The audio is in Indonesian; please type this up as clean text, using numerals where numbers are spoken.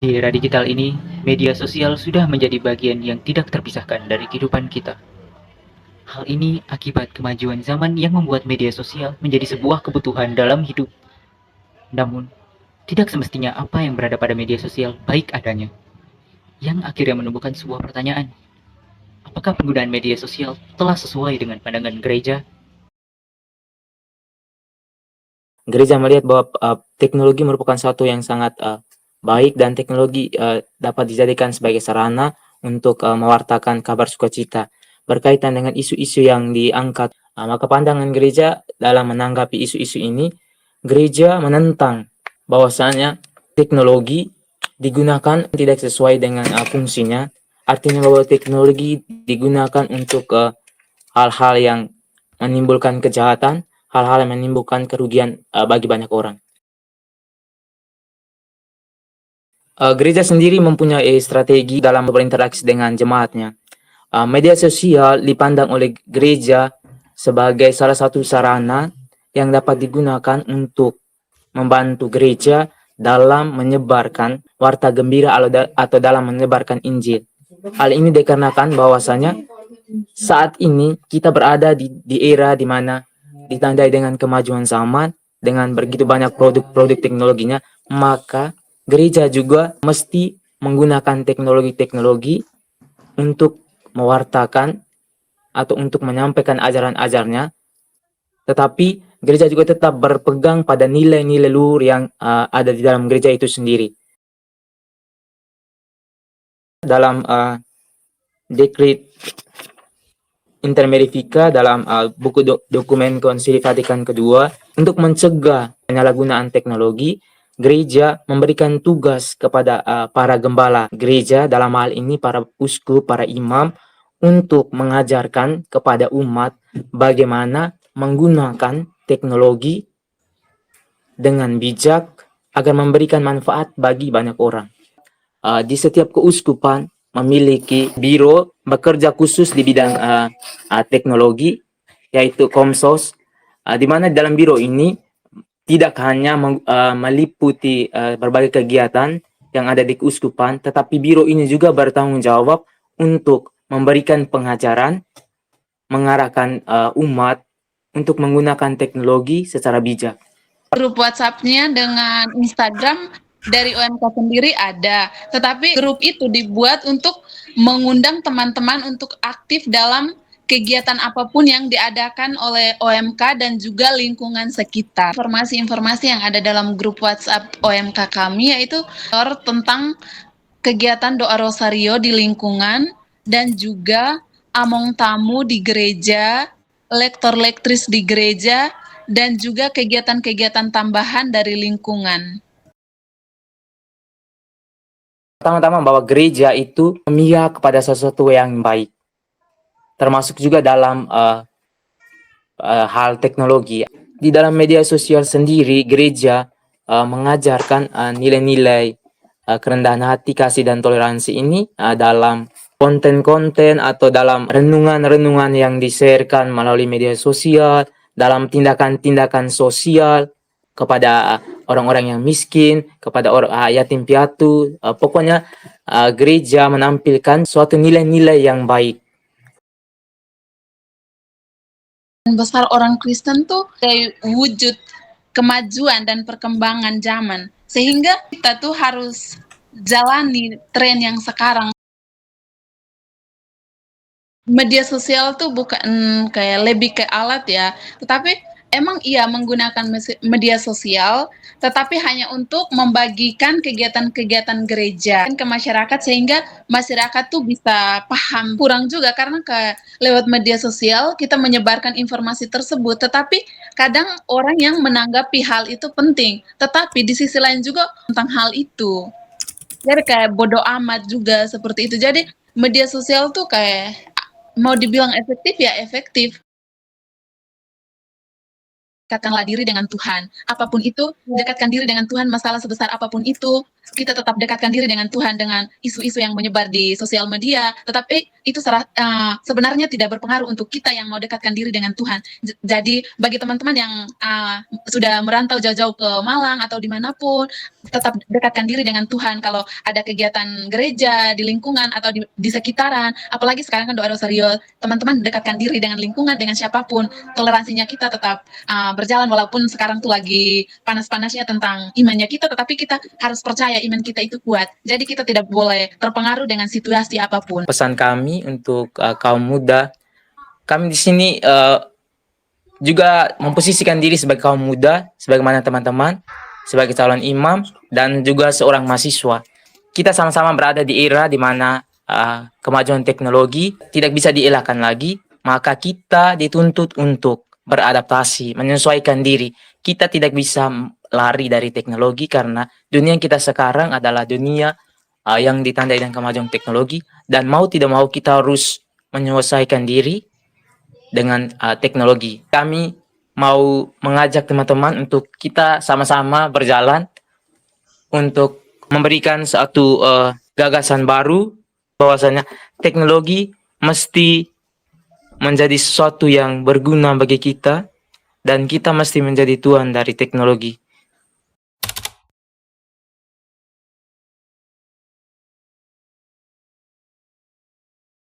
Di era digital ini, media sosial sudah menjadi bagian yang tidak terpisahkan dari kehidupan kita. Hal ini akibat kemajuan zaman yang membuat media sosial menjadi sebuah kebutuhan dalam hidup. Namun, tidak semestinya apa yang berada pada media sosial baik adanya, yang akhirnya menumbuhkan sebuah pertanyaan. Apakah penggunaan media sosial telah sesuai dengan pandangan gereja? Gereja melihat bahwa teknologi merupakan satu yang sangat baik dan teknologi dapat dijadikan sebagai sarana untuk mewartakan kabar sukacita berkaitan dengan isu-isu yang diangkat. Maka pandangan gereja dalam menanggapi isu-isu ini, gereja menentang bahwasanya teknologi digunakan tidak sesuai dengan fungsinya. Artinya bahwa teknologi digunakan untuk hal-hal yang menimbulkan kejahatan, hal-hal yang menimbulkan kerugian bagi banyak orang. Gereja sendiri mempunyai strategi dalam berinteraksi dengan jemaatnya. Media sosial dipandang oleh gereja sebagai salah satu sarana yang dapat digunakan untuk membantu gereja dalam menyebarkan warta gembira atau dalam menyebarkan Injil. Hal ini dikarenakan bahwasanya saat ini kita berada di era di mana ditandai dengan kemajuan zaman, dengan begitu banyak produk-produk teknologinya, maka gereja juga mesti menggunakan teknologi-teknologi untuk mewartakan atau untuk menyampaikan ajaran-ajarnya, tetapi gereja juga tetap berpegang pada nilai-nilai luhur yang ada di dalam gereja itu sendiri. Dalam dekret Intermedifica dalam buku dokumen Konsili Vatikan Kedua, untuk mencegah penyalahgunaan teknologi, gereja memberikan tugas kepada para gembala gereja, dalam hal ini para uskup, para imam, untuk mengajarkan kepada umat bagaimana menggunakan teknologi dengan bijak agar memberikan manfaat bagi banyak orang. Di setiap keuskupan memiliki biro bekerja khusus di bidang teknologi, yaitu Komsos, di mana dalam biro ini tidak hanya meliputi berbagai kegiatan yang ada di keuskupan, tetapi biro ini juga bertanggung jawab untuk memberikan pengajaran, mengarahkan umat untuk menggunakan teknologi secara bijak. Grup WhatsApp-nya dengan Instagram dari OMK sendiri ada, tetapi grup itu dibuat untuk mengundang teman-teman untuk aktif dalam kegiatan apapun yang diadakan oleh OMK dan juga lingkungan sekitar. Informasi-informasi yang ada dalam grup WhatsApp OMK kami yaitu tentang kegiatan doa rosario di lingkungan dan juga among tamu di gereja, lektor-lektris di gereja, dan juga kegiatan-kegiatan tambahan dari lingkungan. Pertama-tama bahwa gereja itu memihak kepada sesuatu yang baik, termasuk juga dalam hal teknologi. Di dalam media sosial sendiri, gereja mengajarkan nilai-nilai kerendahan hati, kasih, dan toleransi ini dalam konten-konten atau dalam renungan-renungan yang di-sharekan melalui media sosial, dalam tindakan-tindakan sosial kepada orang-orang yang miskin, kepada orang yatim piatu. Pokoknya gereja menampilkan suatu nilai-nilai yang baik. Besar orang Kristen tuh kayak wujud kemajuan dan perkembangan zaman, sehingga kita tuh harus jalani tren yang sekarang. Media sosial tuh bukan kayak lebih ke alat ya, tetapi emang iya menggunakan media sosial, tetapi hanya untuk membagikan kegiatan-kegiatan gereja ke masyarakat sehingga masyarakat tuh bisa paham. Kurang juga karena lewat media sosial kita menyebarkan informasi tersebut, tetapi kadang orang yang menanggapi hal itu penting, tetapi di sisi lain juga tentang hal itu. Jadi kayak bodoh amat juga seperti itu. Jadi media sosial tuh kayak mau dibilang efektif ya efektif. Dekatkanlah diri dengan Tuhan. Apapun itu, dekatkan diri dengan Tuhan, masalah sebesar apapun itu, kita tetap dekatkan diri dengan Tuhan dengan isu-isu yang menyebar di sosial media, tetapi itu sebenarnya tidak berpengaruh untuk kita yang mau dekatkan diri dengan Tuhan. Jadi bagi teman-teman yang sudah merantau jauh-jauh ke Malang atau dimanapun, tetap dekatkan diri dengan Tuhan. Kalau ada kegiatan gereja di lingkungan atau di sekitaran, apalagi sekarang kan doa rosario, teman-teman dekatkan diri dengan lingkungan, dengan siapapun. Toleransinya kita tetap berjalan walaupun sekarang tuh lagi panas-panasnya tentang imannya kita, tetapi kita harus percaya iman kita itu kuat. Jadi kita tidak boleh terpengaruh dengan situasi apapun. Pesan kami untuk kaum muda, kami di sini juga memposisikan diri sebagai kaum muda, sebagaimana teman-teman, sebagai calon imam dan juga seorang mahasiswa. Kita sama-sama berada di era di mana kemajuan teknologi tidak bisa dielakkan lagi, maka kita dituntut untuk beradaptasi, menyesuaikan diri. Kita tidak bisa lari dari teknologi karena dunia kita sekarang adalah dunia yang ditandai dengan kemajuan teknologi, dan mau tidak mau kita harus menyesuaikan diri dengan teknologi. Kami mau mengajak teman-teman untuk kita sama-sama berjalan untuk memberikan satu gagasan baru bahwasanya teknologi mesti menjadi sesuatu yang berguna bagi kita dan kita mesti menjadi tuan dari teknologi.